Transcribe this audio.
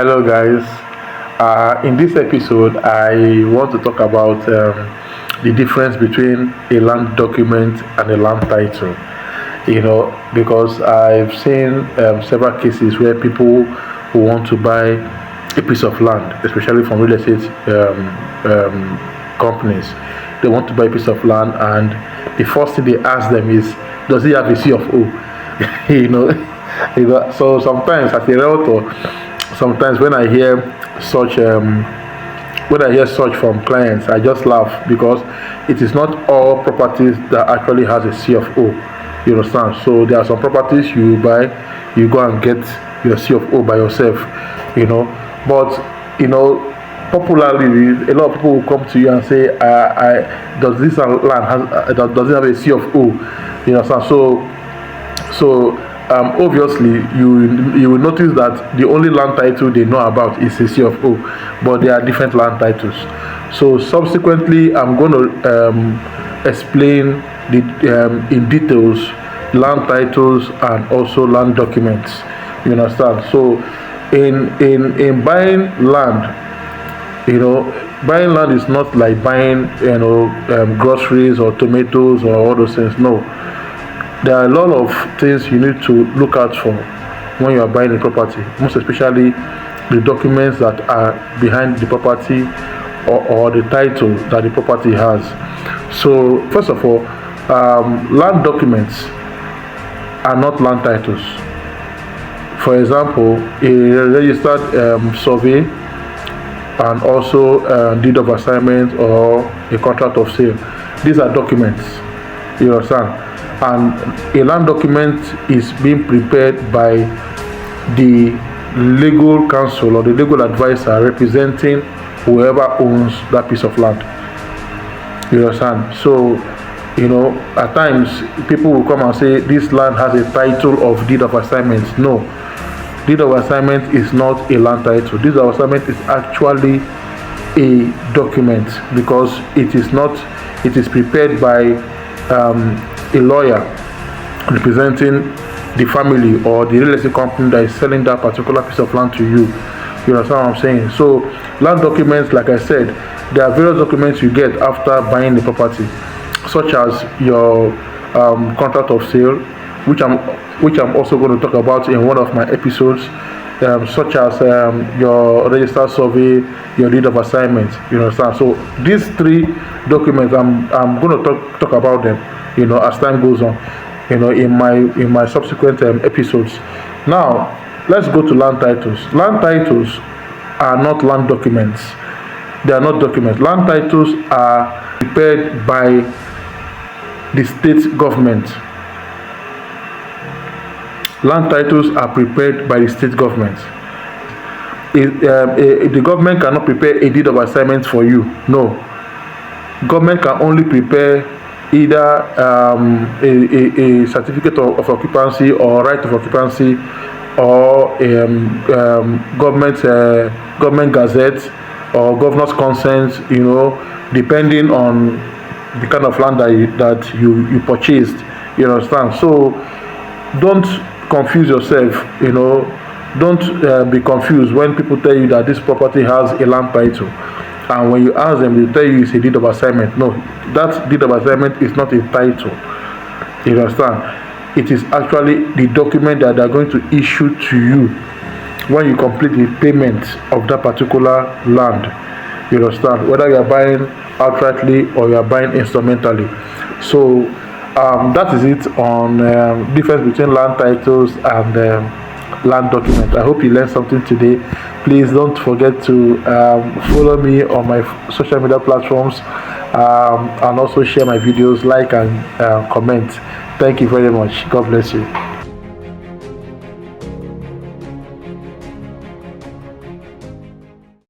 Hello, guys. In this episode, I want to talk about the difference between a land document and a land title. Because I've seen several cases where people who want to buy a piece of land, especially from real estate companies, they want to buy a piece of land, and the first thing they ask them is, "Does it have a C of O?" you know, So sometimes, as a realtor, sometimes when I hear such from clients, I just laugh because it is not all properties that actually has a C of O. You understand? So there are some properties you buy, you go and get your C of O by yourself. But popularly, a lot of people will come to you and say, "I does this land does it have a C of O?" You understand? So obviously, you will notice that the only land title they know about is a C of O, but there are different land titles. So subsequently, I'm going to explain in details land titles and also land documents. You understand? So in buying land, buying land is not like buying groceries or tomatoes or all those things. No, there are a lot of things you need to look out for when you are buying a property, most especially the documents that are behind the property, or the title that the property has. So first of all, land documents are not land titles. For example, a registered survey and also deed of assignment or a contract of sale, these are documents. You understand? And a land document is being prepared by the legal counsel or the legal advisor representing whoever owns that piece of land. You understand? So, at times people will come and say this land has a title of deed of assignment. No, deed of assignment is not a land title. Deed of assignment is actually a document because it is prepared by a lawyer representing the family or the real estate company that is selling that particular piece of land to you. You understand what I'm saying? So land documents, like I said, there are various documents you get after buying the property, such as your contract of sale, which I'm also going to talk about in one of my episodes, such as your registered survey, your deed of assignment. You understand? So these three documents, I'm going to talk about them as time goes on, in my subsequent episodes. Now let's go to land titles. Land titles are not land documents. They are not documents. Land titles are prepared by the state government. Land titles are prepared by the state government. The government cannot prepare a deed of assignment for you. No, government can only prepare either a certificate of occupancy or right of occupancy, or government gazette or governor's consent, depending on the kind of land that you purchased. You understand? So don't confuse yourself. Don't be confused when people tell you that this property has a land title, and when you ask them, they tell you it's a deed of assignment. No, that deed of assignment is not a title. You understand? It is actually the document that they are going to issue to you when you complete the payment of that particular land. You understand? Whether you are buying outrightly or you are buying instrumentally. So that is it on difference between land titles and land documents. I hope you learned something today. Please don't forget to follow me on my social media platforms, and also share my videos, like and comment. Thank you very much. God bless you.